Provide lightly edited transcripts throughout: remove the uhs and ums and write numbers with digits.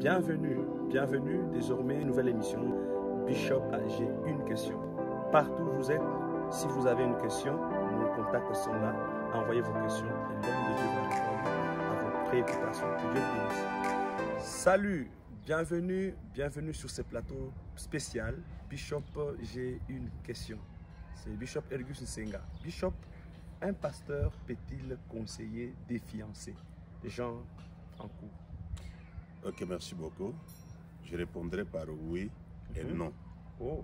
Bienvenue, désormais, nouvelle émission Bishop, j'ai une question. Partout où vous êtes, si vous avez une question, nos contacts sont là, envoyez vos questions et l'homme de Dieu va répondre à vos préoccupations. Que Dieu vous bénisse. Salut, bienvenue sur ce plateau spécial. Bishop, j'ai une question. C'est Bishop Ergus Nsenga. Bishop, un pasteur peut-il conseiller des fiancés, des gens en couple? Ok, merci beaucoup. Je répondrai par oui et non. Oh.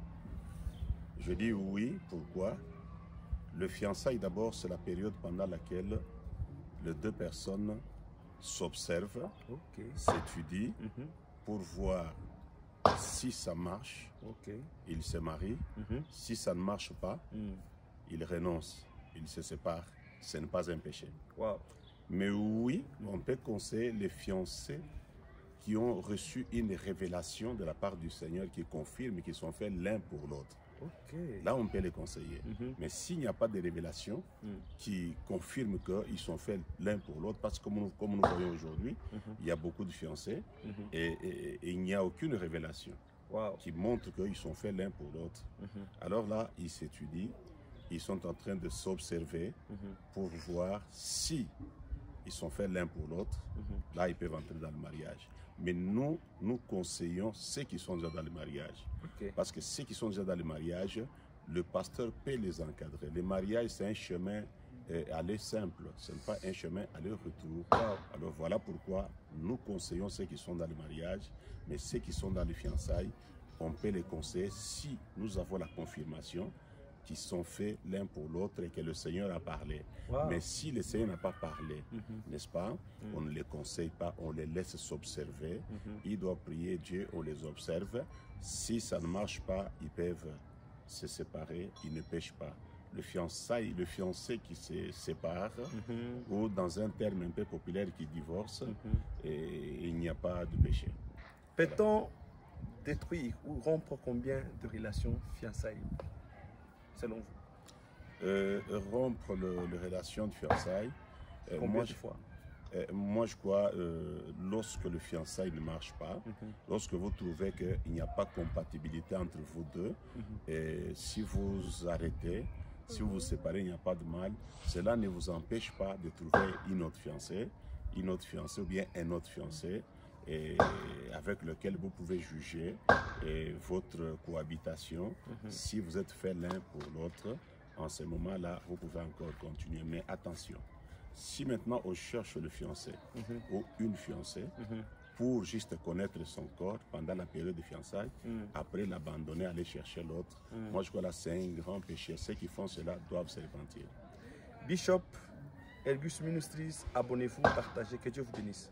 Je dis oui, pourquoi? Le fiançailles, d'abord, c'est la période pendant laquelle les deux personnes s'observent, s'étudient, pour voir si ça marche, ils se marient. Si ça ne marche pas, ils renoncent, ils se séparent. Ce n'est pas un péché. Wow. Mais oui, on peut conseiller les fiancés qui ont reçu une révélation de la part du Seigneur qui confirme qu'ils sont faits l'un pour l'autre. Là, on peut les conseiller. Mais s'il n'y a pas de révélation qui confirme qu'ils sont faits l'un pour l'autre, parce que comme nous voyons aujourd'hui, il y a beaucoup de fiancés et il n'y a aucune révélation qui montre qu'ils sont faits l'un pour l'autre. Alors là, ils s'étudient, ils sont en train de s'observer pour voir si ils sont faits l'un pour l'autre. Là, ils peuvent entrer dans le mariage. Mais nous conseillons ceux qui sont déjà dans le mariage. Parce que ceux qui sont déjà dans le mariage, le pasteur peut les encadrer. Le mariage, c'est un chemin aller simple. Ce n'est pas un chemin aller-retour. Alors voilà pourquoi nous conseillons ceux qui sont dans le mariage. Mais ceux qui sont dans les fiançailles, on peut les conseiller si nous avons la confirmation qui sont faits l'un pour l'autre et que le Seigneur a parlé. Mais si le Seigneur n'a pas parlé, n'est-ce pas, on ne les conseille pas, on les laisse s'observer. Ils doivent prier Dieu, on les observe. Si ça ne marche pas, ils peuvent se séparer, ils ne pêchent pas. Le fiancé qui se sépare, ou dans un terme un peu populaire, qui divorce, et il n'y a pas de péché. Peut-on détruire ou rompre combien de relations fiançailles selon vous? Rompre les relations de fiançailles. Combien de fois? Moi, je crois, lorsque le fiançailles ne marche pas, lorsque vous trouvez qu'il n'y a pas de compatibilité entre vous deux, et si vous arrêtez, si vous vous séparez, il n'y a pas de mal, cela ne vous empêche pas de trouver une autre fiancée ou bien un autre fiancé, et avec lequel vous pouvez juger votre cohabitation. Si vous êtes fait l'un pour l'autre, en ce moment-là, vous pouvez encore continuer. Mais attention, si maintenant on cherche le fiancé ou une fiancée pour juste connaître son corps pendant la période de fiançailles, après l'abandonner, aller chercher l'autre, moi je crois que c'est un grand péché. Ceux qui font cela doivent se repentir. Bishop Ergus Ministries, abonnez-vous, partagez, que Dieu vous bénisse.